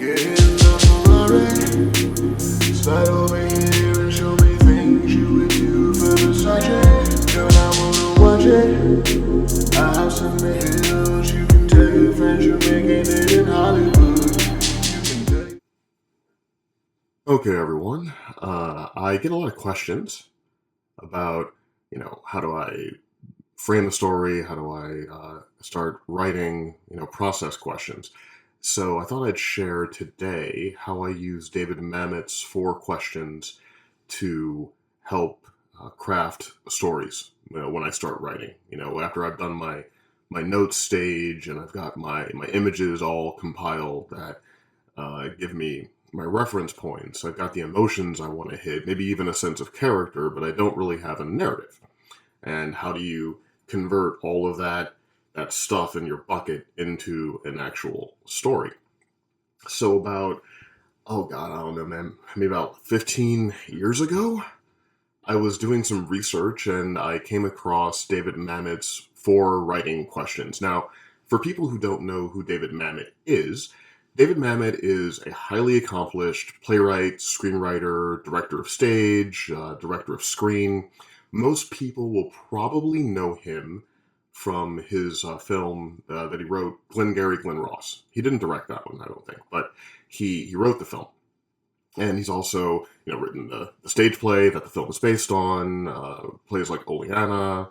Get in the Ferrari, slide over here and show me things you would do for Versace. Girl, I wanna watch it. A house in the hills, you can tell your friends you're making it in Hollywood. You can tell. Okay, everyone. I get a lot of questions about, how do I frame a story? How do I start writing, process questions? So I thought I'd share today how I use David Mamet's 4 questions to help craft stories, when I start writing. After I've done my notes stage and I've got my images all compiled that give me my reference points. I've got the emotions I want to hit, maybe even a sense of character, but I don't really have a narrative. And how do you convert all of that stuff in your bucket into an actual story? So about, oh God, I don't know, man, maybe about 15 years ago, I was doing some research and I came across David Mamet's 4 writing questions. Now, for people who don't know who David Mamet is, David Mamet is a highly accomplished playwright, screenwriter, director of stage, director of screen. Most people will probably know him from his film that he wrote, Glengarry Glen Ross. He didn't direct that one, I don't think, but he wrote the film. And he's also, written the stage play that the film is based on, plays like Oleana.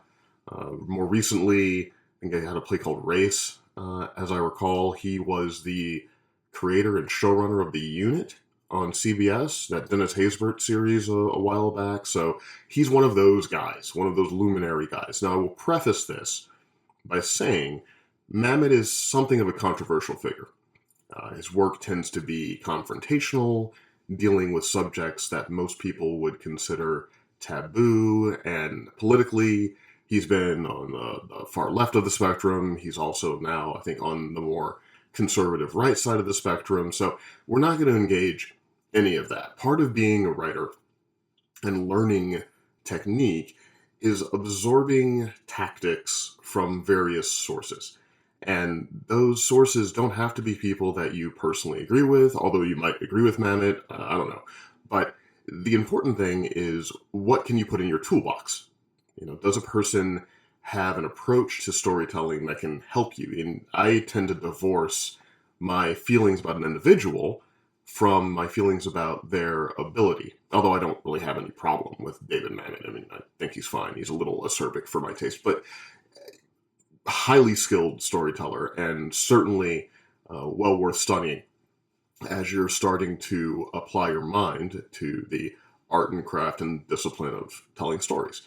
More recently, I think he had a play called Race. As I recall, he was the creator and showrunner of The Unit on CBS, that Dennis Haysbert series a while back. So he's one of those guys, one of those luminary guys. Now, I will preface this by saying Mamet is something of a controversial figure. His work tends to be confrontational, dealing with subjects that most people would consider taboo, and politically, he's been on the far left of the spectrum. He's also now, I think, on the more conservative right side of the spectrum. So we're not going to engage any of that. Part of being a writer and learning technique is absorbing tactics from various sources. And those sources don't have to be people that you personally agree with, although you might agree with Mamet, I don't know. But the important thing is, what can you put in your toolbox? Does a person have an approach to storytelling that can help you? And I tend to divorce my feelings about an individual from my feelings about their ability. Although I don't really have any problem with David Mamet. I mean, I think he's fine. He's a little acerbic for my taste, but highly skilled storyteller, and certainly well worth studying as you're starting to apply your mind to the art and craft and discipline of telling stories.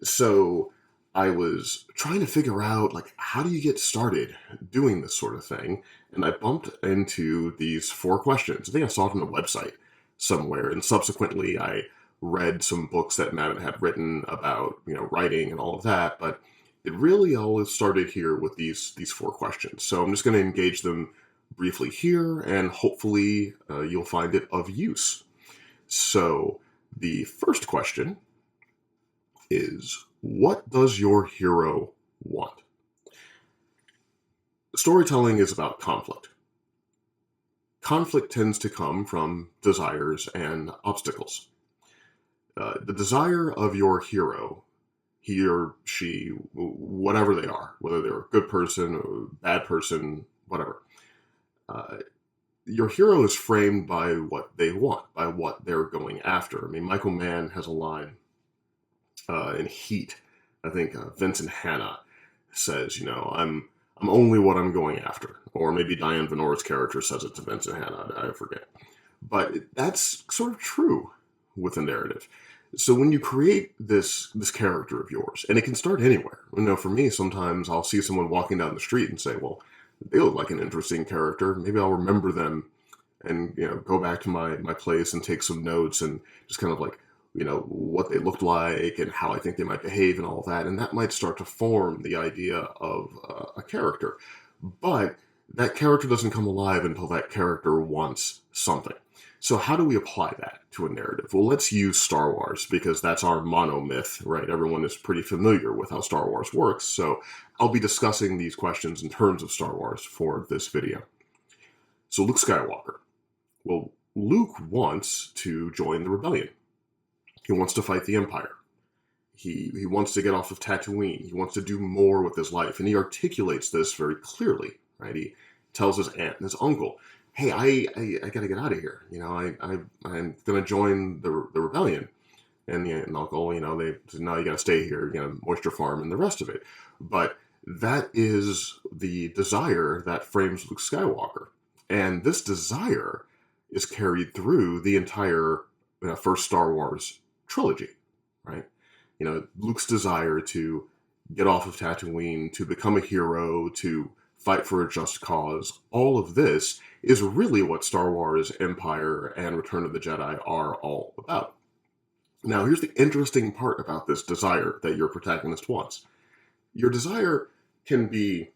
So I was trying to figure out, how do you get started doing this sort of thing? And I bumped into these 4 questions. I think I saw it on a website somewhere, and subsequently I read some books that Mamet had written about, writing and all of that, but it really all started here with these 4 questions. So I'm just going to engage them briefly here, and hopefully you'll find it of use. So the first question is, what does your hero want? Storytelling is about conflict. Conflict tends to come from desires and obstacles. The desire of your hero, he or she, whatever they are, whether they're a good person or a bad person, whatever, your hero is framed by what they want, by what they're going after. I mean, Michael Mann has a line in Heat. I think Vincent Hanna says, I'm only what I'm going after. Or maybe Diane Venor's character says it to Vincent Hanna, I forget. But that's sort of true with a narrative. So when you create this character of yours, and it can start anywhere. For me, sometimes I'll see someone walking down the street and say, well, they look like an interesting character. Maybe I'll remember them and, go back to my place and take some notes and just kind of what they looked like and how I think they might behave and all that. And that might start to form the idea of a character. But that character doesn't come alive until that character wants something. So how do we apply that to a narrative? Well, let's use Star Wars, because that's our monomyth, right? Everyone is pretty familiar with how Star Wars works. So I'll be discussing these questions in terms of Star Wars for this video. So Luke Skywalker, Well, Luke wants to join the rebellion. He wants to fight the Empire. He wants to get off of Tatooine. He wants to do more with his life, and he articulates this very clearly. Right? He tells his aunt and his uncle, "Hey, I got to get out of here. I'm going to join the rebellion." And the aunt and uncle, they said, "No, you got to stay here. Moisture farm and the rest of it." But that is the desire that frames Luke Skywalker, and this desire is carried through the entire first Star Wars trilogy, right? Luke's desire to get off of Tatooine, to become a hero, to fight for a just cause, all of this is really what Star Wars, Empire, and Return of the Jedi are all about. Now, here's the interesting part about this desire that your protagonist wants. Your desire can be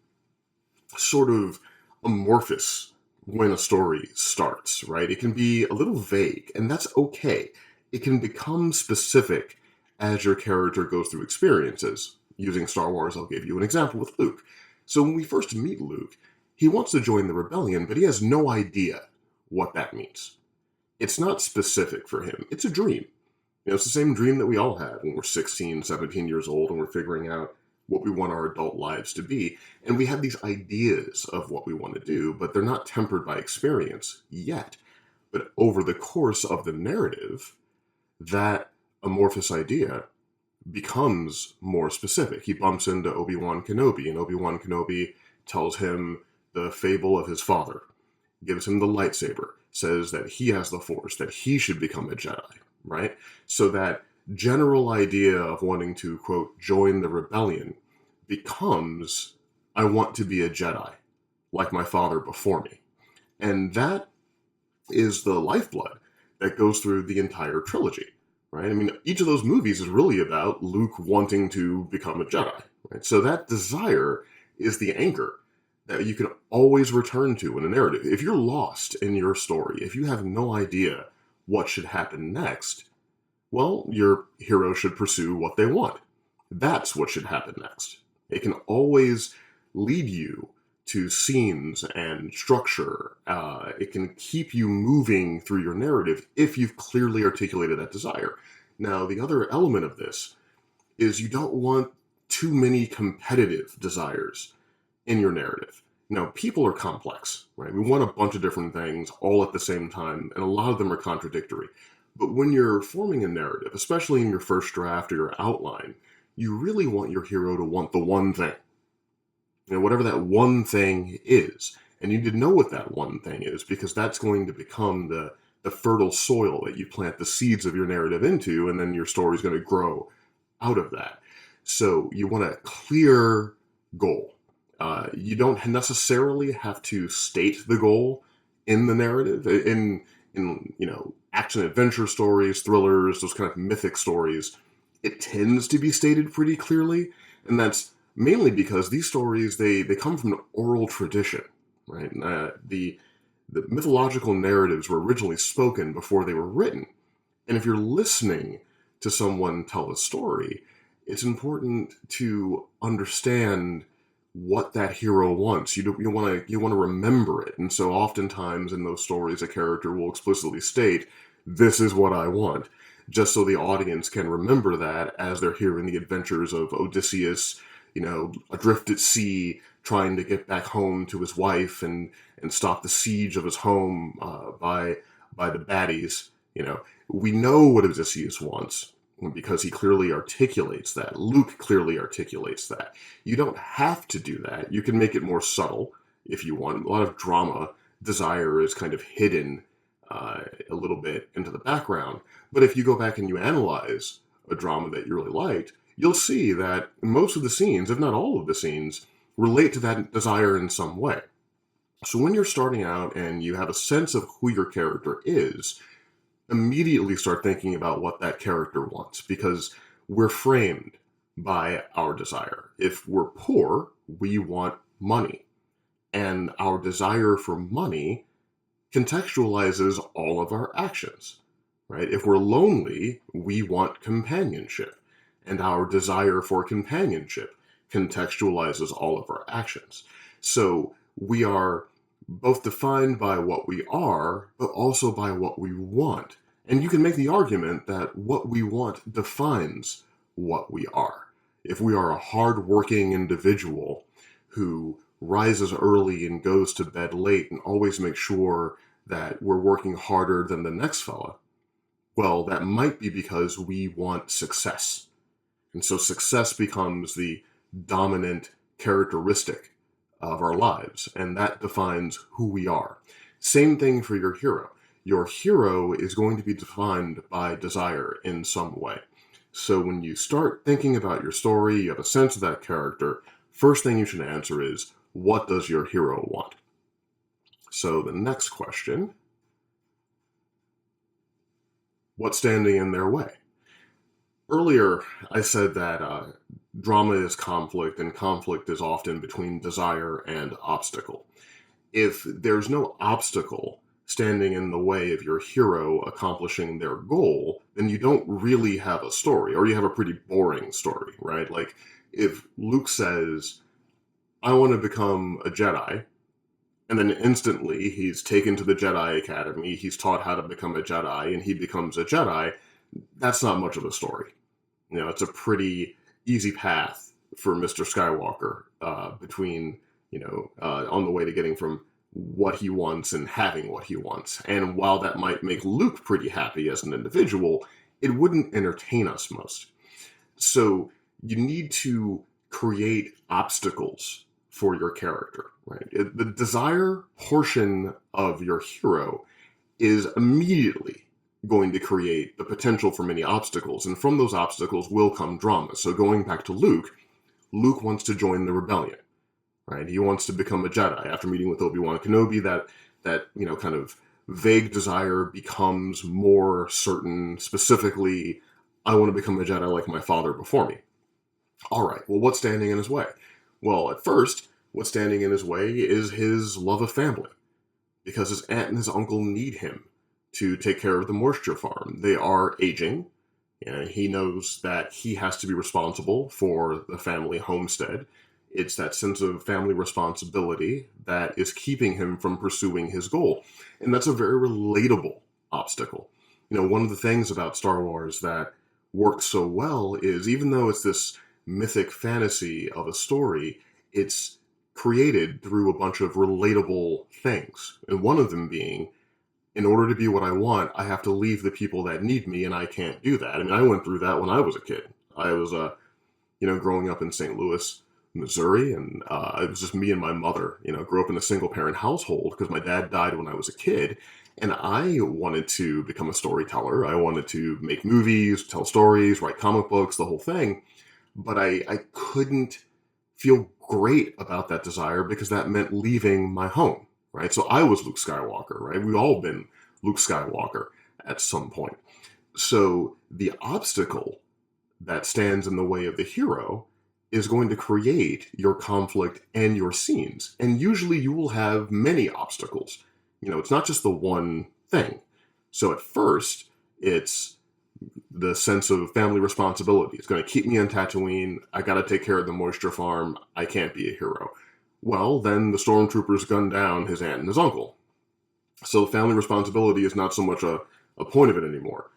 sort of amorphous when a story starts, right? It can be a little vague, and that's okay. It can become specific as your character goes through experiences. Using Star Wars, I'll give you an example with Luke. So when we first meet Luke, he wants to join the rebellion, but he has no idea what that means. It's not specific for him. It's a dream. It's the same dream that we all have when we're 16, 17 years old and we're figuring out what we want our adult lives to be. And we have these ideas of what we want to do, but they're not tempered by experience yet. But over the course of the narrative, that amorphous idea becomes more specific. He bumps into Obi-Wan Kenobi, and Obi-Wan Kenobi tells him the fable of his father, gives him the lightsaber, says that he has the Force, that he should become a Jedi, right? So that general idea of wanting to, quote, join the rebellion becomes, I want to be a Jedi, like my father before me. And that is the lifeblood that goes through the entire trilogy, right? I mean, each of those movies is really about Luke wanting to become a Jedi, right? So that desire is the anchor that you can always return to in a narrative. If you're lost in your story, if you have no idea what should happen next, well, your hero should pursue what they want. That's what should happen next. It can always lead you to scenes and structure. It can keep you moving through your narrative if you've clearly articulated that desire. Now, the other element of this is you don't want too many competitive desires in your narrative. Now, people are complex, right? We want a bunch of different things all at the same time, and a lot of them are contradictory. But when you're forming a narrative, especially in your first draft or your outline, you really want your hero to want the one thing. Whatever that one thing is. And you need to know what that one thing is, because that's going to become the fertile soil that you plant the seeds of your narrative into, and then your story is going to grow out of that. So you want a clear goal. You don't necessarily have to state the goal in the narrative. In action adventure stories, thrillers, those kind of mythic stories, it tends to be stated pretty clearly, and that's mainly because these stories they come from an oral tradition, right? The mythological narratives were originally spoken before they were written, and if you're listening to someone tell a story, it's important to understand what that hero wants. You want to remember it, and so oftentimes in those stories, a character will explicitly state, "This is what I want," just so the audience can remember that as they're hearing the adventures of Odysseus, adrift at sea, trying to get back home to his wife and stop the siege of his home by the baddies. We know what Odysseus wants because he clearly articulates that. Luke clearly articulates that. You don't have to do that. You can make it more subtle if you want. A lot of drama, desire is kind of hidden a little bit into the background. But if you go back and you analyze a drama that you really liked, you'll see that most of the scenes, if not all of the scenes, relate to that desire in some way. So when you're starting out and you have a sense of who your character is, immediately start thinking about what that character wants, because we're framed by our desire. If we're poor, we want money. And our desire for money contextualizes all of our actions, right? If we're lonely, we want companionship. And our desire for companionship contextualizes all of our actions. So we are both defined by what we are, but also by what we want. And you can make the argument that what we want defines what we are. If we are a hardworking individual who rises early and goes to bed late and always makes sure that we're working harder than the next fella, well, that might be because we want success. And so success becomes the dominant characteristic of our lives, and that defines who we are. Same thing for your hero. Your hero is going to be defined by desire in some way. So when you start thinking about your story, you have a sense of that character, first thing you should answer is, what does your hero want? So the next question, what's standing in their way? Earlier, I said that drama is conflict, and conflict is often between desire and obstacle. If there's no obstacle standing in the way of your hero accomplishing their goal, then you don't really have a story, or you have a pretty boring story, right? Like, if Luke says, I want to become a Jedi, and then instantly he's taken to the Jedi Academy, he's taught how to become a Jedi, and he becomes a Jedi, that's not much of a story. You know, it's a pretty easy path for Mr. Skywalker between, on the way to getting from what he wants and having what he wants. And while that might make Luke pretty happy as an individual, it wouldn't entertain us most. So you need to create obstacles for your character, right? The desire portion of your hero is immediately going to create the potential for many obstacles, and from those obstacles will come drama. So going back to Luke wants to join the rebellion, right? He wants to become a Jedi. After meeting with Obi-Wan Kenobi, that kind of vague desire becomes more certain. Specifically, I want to become a Jedi like my father before me. All right, well, what's standing in his way? Well, at first, what's standing in his way is his love of family, because his aunt and his uncle need him to take care of the moisture farm. They are aging, and he knows that he has to be responsible for the family homestead. It's that sense of family responsibility that is keeping him from pursuing his goal. And that's a very relatable obstacle. One of the things about Star Wars that works so well is, even though it's this mythic fantasy of a story, it's created through a bunch of relatable things. And one of them being, in order to be what I want, I have to leave the people that need me, and I can't do that. I mean, I went through that when I was a kid. I was, growing up in St. Louis, Missouri, and it was just me and my mother. Grew up in a single-parent household because my dad died when I was a kid, and I wanted to become a storyteller. I wanted to make movies, tell stories, write comic books, the whole thing. But I couldn't feel great about that desire because that meant leaving my home. Right? So I was Luke Skywalker, right? We've all been Luke Skywalker at some point. So the obstacle that stands in the way of the hero is going to create your conflict and your scenes. And usually you will have many obstacles. It's not just the one thing. So at first, it's the sense of family responsibility. It's going to keep me on Tatooine. I got to take care of the moisture farm. I can't be a hero. Well, then the stormtroopers gun down his aunt and his uncle. So family responsibility is not so much a point of it anymore.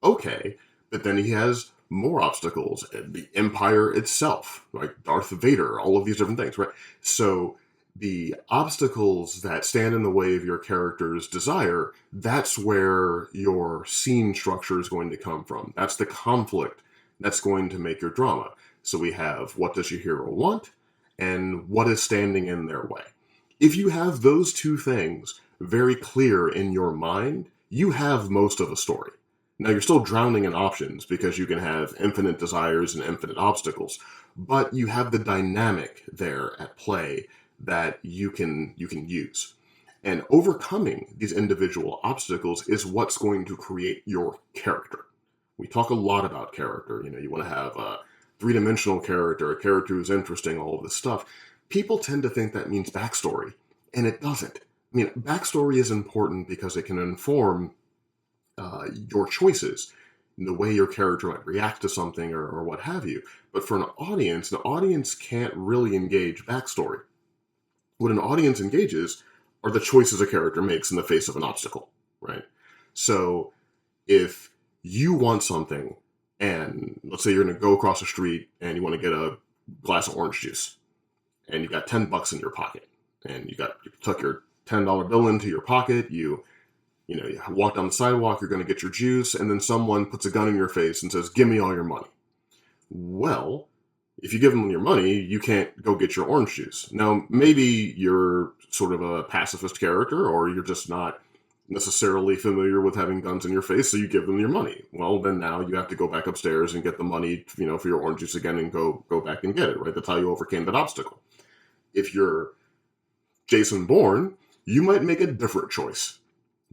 Okay, but then he has more obstacles. The Empire itself, like Darth Vader, all of these different things, right? So the obstacles that stand in the way of your character's desire, that's where your scene structure is going to come from. That's the conflict that's going to make your drama. So we have, what does your hero want? And what is standing in their way. If you have those two things very clear in your mind, you have most of a story. Now, you're still drowning in options because you can have infinite desires and infinite obstacles, but you have the dynamic there at play that you can use. And overcoming these individual obstacles is what's going to create your character. We talk a lot about character. You want to have a three-dimensional character, a character who's interesting, all of this stuff. People tend to think that means backstory, and it doesn't. I mean, backstory is important because it can inform your choices, the way your character might react to something or what have you. But for an audience can't really engage backstory. What an audience engages are the choices a character makes in the face of an obstacle, right? So if you want something, and let's say you're going to go across the street and you want to get a glass of orange juice, and you got $10 in your pocket, and you took your $10 bill into your pocket, you walk down the sidewalk, you're going to get your juice, and then someone puts a gun in your face and says, "Give me all your money." Well, if you give them your money, you can't go get your orange juice. Now, maybe you're sort of a pacifist character, or you're just not necessarily familiar with having guns in your face, so you give them your money. Well, then now you have to go back upstairs and get the money, for your orange juice again, and go back and get it, right? That's how you overcame that obstacle. If you're Jason Bourne, you might make a different choice,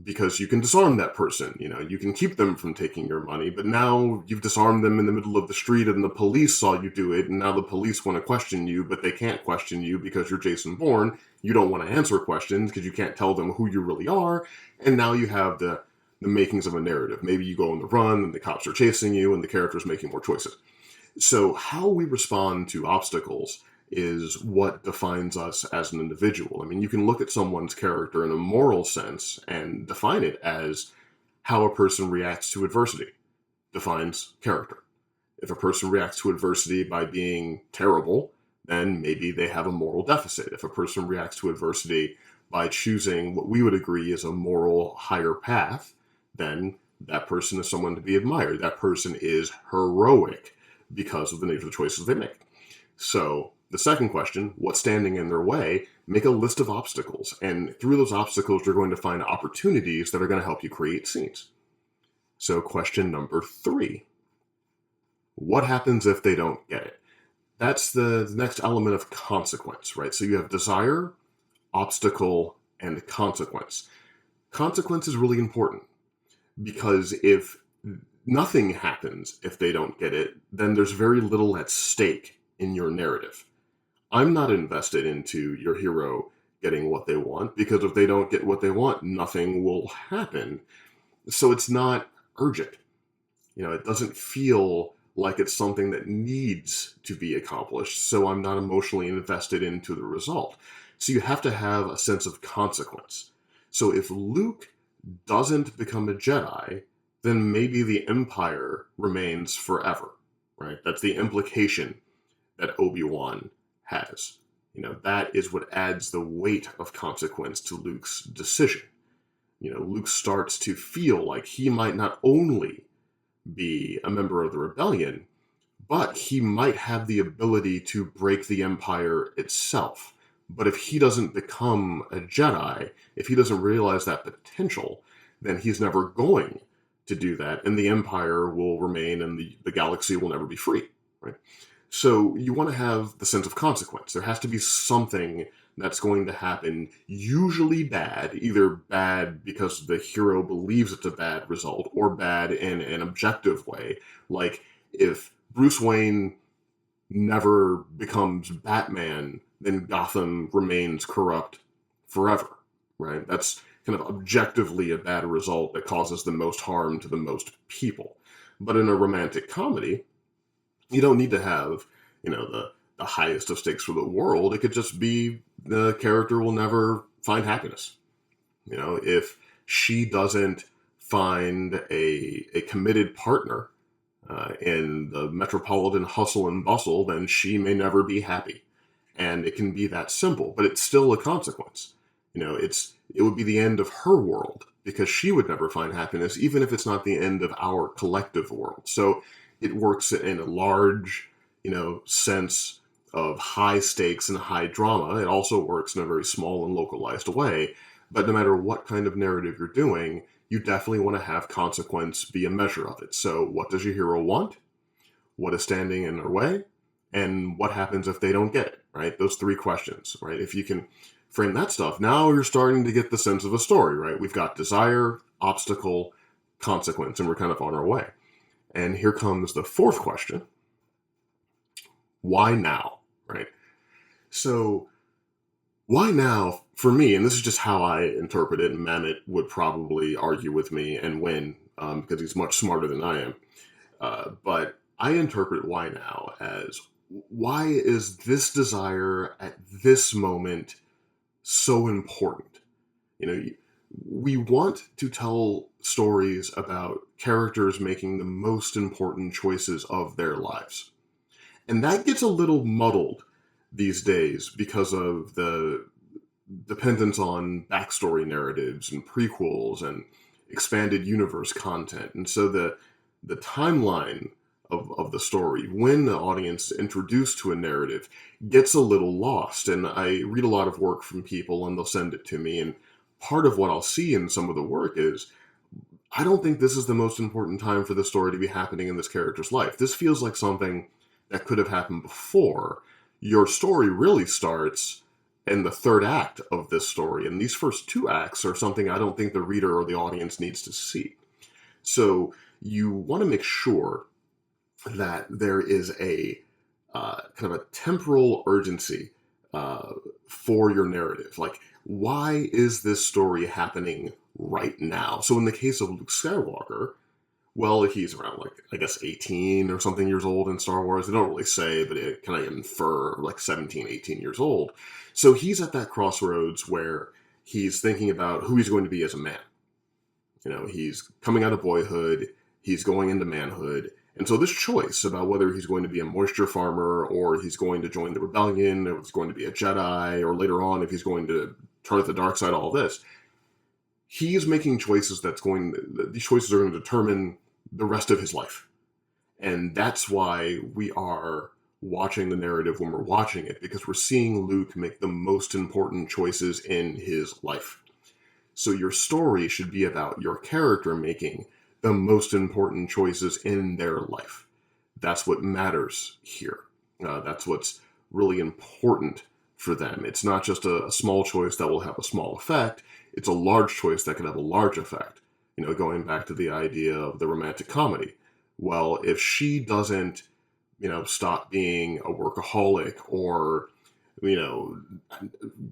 because you can disarm that person. You can keep them from taking your money, but now you've disarmed them in the middle of the street and the police saw you do it, and now the police want to question you, but they can't question you because you're Jason Bourne. You don't want to answer questions because you can't tell them who you really are, and now you have the makings of a narrative. Maybe you go on the run and the cops are chasing you and the character's making more choices. So how we respond to obstacles is what defines us as an individual. I mean, you can look at someone's character in a moral sense and define it as how a person reacts to adversity defines character. If a person reacts to adversity by being terrible, then maybe they have a moral deficit. If a person reacts to adversity by choosing what we would agree is a moral higher path, then that person is someone to be admired. That person is heroic because of the nature of the choices they make. So the second question, what's standing in their way? Make a list of obstacles. And through those obstacles, you're going to find opportunities that are going to help you create scenes. So question number 3, what happens if they don't get it? That's the next element of consequence, right? So you have desire, obstacle, and consequence. Consequence is really important, because if nothing happens if they don't get it, then there's very little at stake in your narrative. I'm not invested into your hero getting what they want, because if they don't get what they want, nothing will happen. So it's not urgent. It doesn't feel like it's something that needs to be accomplished, so I'm not emotionally invested into the result. So you have to have a sense of consequence. So if Luke doesn't become a Jedi, then maybe the Empire remains forever, right? That's the implication that Obi-Wan has. That is what adds the weight of consequence to Luke's decision. Luke starts to feel like he might not only be a member of the rebellion, but he might have the ability to break the Empire itself. But if he doesn't become a Jedi, if he doesn't realize that potential, then he's never going to do that, and the Empire will remain, and the galaxy will never be free, right? So you want to have the sense of consequence. There has to be something that's going to happen, usually bad, either bad because the hero believes it's a bad result, or bad in an objective way. Like if Bruce Wayne never becomes Batman, then Gotham remains corrupt forever, right? That's kind of objectively a bad result that causes the most harm to the most people. But in a romantic comedy, you don't need to have, the highest of stakes for the world. It could just be the character will never find happiness. If she doesn't find a committed partner in the metropolitan hustle and bustle, then she may never be happy. And it can be that simple, but it's still a consequence. It would be the end of her world, because she would never find happiness, even if it's not the end of our collective world. So it works in a large, sense of high stakes and high drama. It also works in a very small and localized way. But no matter what kind of narrative you're doing, you definitely want to have consequence be a measure of it. So what does your hero want? What is standing in their way? And what happens if they don't get it, right? Those 3 questions, right? If you can frame that stuff, now you're starting to get the sense of a story, right? We've got desire, obstacle, consequence, and we're kind of on our way. And here comes the 4th question. Why now, right? So why now, for me, and this is just how I interpret it, and Mamet would probably argue with me and win because he's much smarter than I am. But I interpret why now as, why is this desire at this moment so important? You know, we want to tell stories about characters making the most important choices of their lives. And that gets a little muddled these days because of the dependence on backstory narratives and prequels and expanded universe content. And so the timeline of the story, when the audience is introduced to a narrative, gets a little lost. And I read a lot of work from people and they'll send it to me. And part of what I'll see in some of the work is, I don't think this is the most important time for the story to be happening in this character's life. This feels like something that could have happened before. Your story really starts in the third act of this story, and these first two acts are something I don't think the reader or the audience needs to see. So you want to make sure that there is a kind of a temporal urgency for your narrative. Like, why is this story happening right now? So in the case of Luke Skywalker, well, he's around, like, I guess 18 or something years old in Star Wars. They don't really say, but it kind of infer like 17, 18 years old. So he's at that crossroads where he's thinking about who he's going to be as a man. You know, he's coming out of boyhood, he's going into manhood. And so this choice about whether he's going to be a moisture farmer or he's going to join the rebellion or he's going to be a Jedi or later on if he's going to turn to the dark side, all this, he's making choices these choices are going to determine the rest of his life. And that's why we are watching the narrative when we're watching it, because we're seeing Luke make the most important choices in his life. So your story should be about your character making the most important choices in their life. That's what matters here. That's what's really important for them. It's not just a small choice that will have a small effect. It's a large choice that can have a large effect. You know, going back to the idea of the romantic comedy. Well, if she doesn't, stop being a workaholic or,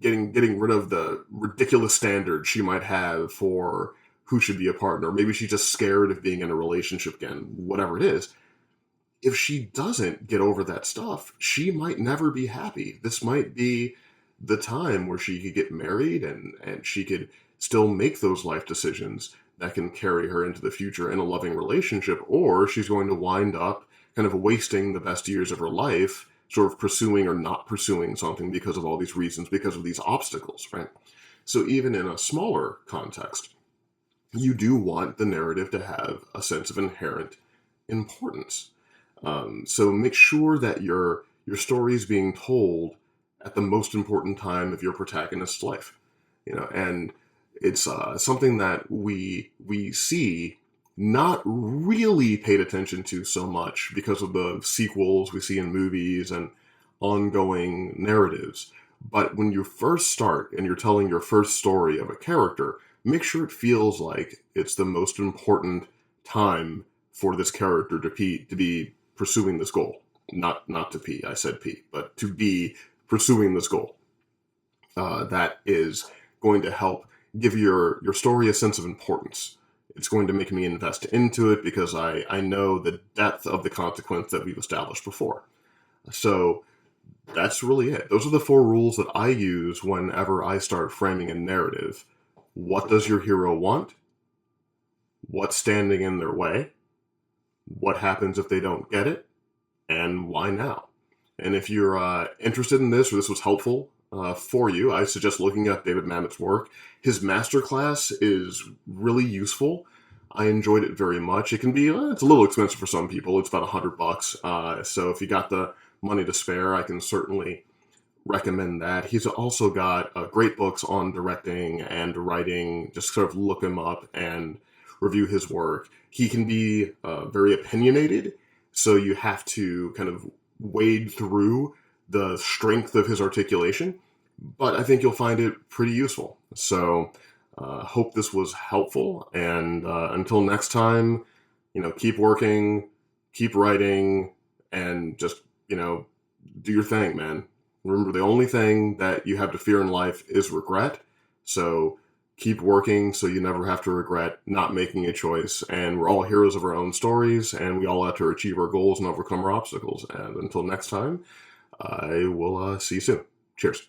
getting rid of the ridiculous standards she might have for who should be a partner, maybe she's just scared of being in a relationship again, whatever it is. If she doesn't get over that stuff, she might never be happy. This might be the time where she could get married and she could still make those life decisions that can carry her into the future in a loving relationship, or she's going to wind up kind of wasting the best years of her life sort of pursuing or not pursuing something because of all these reasons, because of these obstacles, right? So even in a smaller context, you do want the narrative to have a sense of inherent importance. So make sure that your story is being told at the most important time of your protagonist's life, and it's something that we see not really paid attention to so much because of the sequels we see in movies and ongoing narratives. But when you first start and you're telling your first story of a character, make sure it feels like it's the most important time for this character to be pursuing this goal. Not to pee, I said pee, but to be pursuing this goal. That is going to help give your story a sense of importance. It's going to make me invest into it because I know the depth of the consequence that we've established before. So that's really it. Those are the 4 rules that I use whenever I start framing a narrative. What does your hero want? What's standing in their way? What happens if they don't get it? And why now? And if you're interested in this, or this was helpful for you, I suggest looking up David Mamet's work. His masterclass is really useful. I enjoyed it very much. It can be, it's a little expensive for some people. It's about $100. So if you got the money to spare, I can certainly recommend that. He's also got great books on directing and writing. Just sort of look him up and review his work. He can be very opinionated, so you have to kind of wade through the strength of his articulation, but I think you'll find it pretty useful. So hope this was helpful, and until next time, keep working, keep writing, and just, do your thing, man. Remember, the only thing that you have to fear in life is regret. So keep working so you never have to regret not making a choice. And we're all heroes of our own stories, and we all have to achieve our goals and overcome our obstacles. And until next time, I will see you soon. Cheers.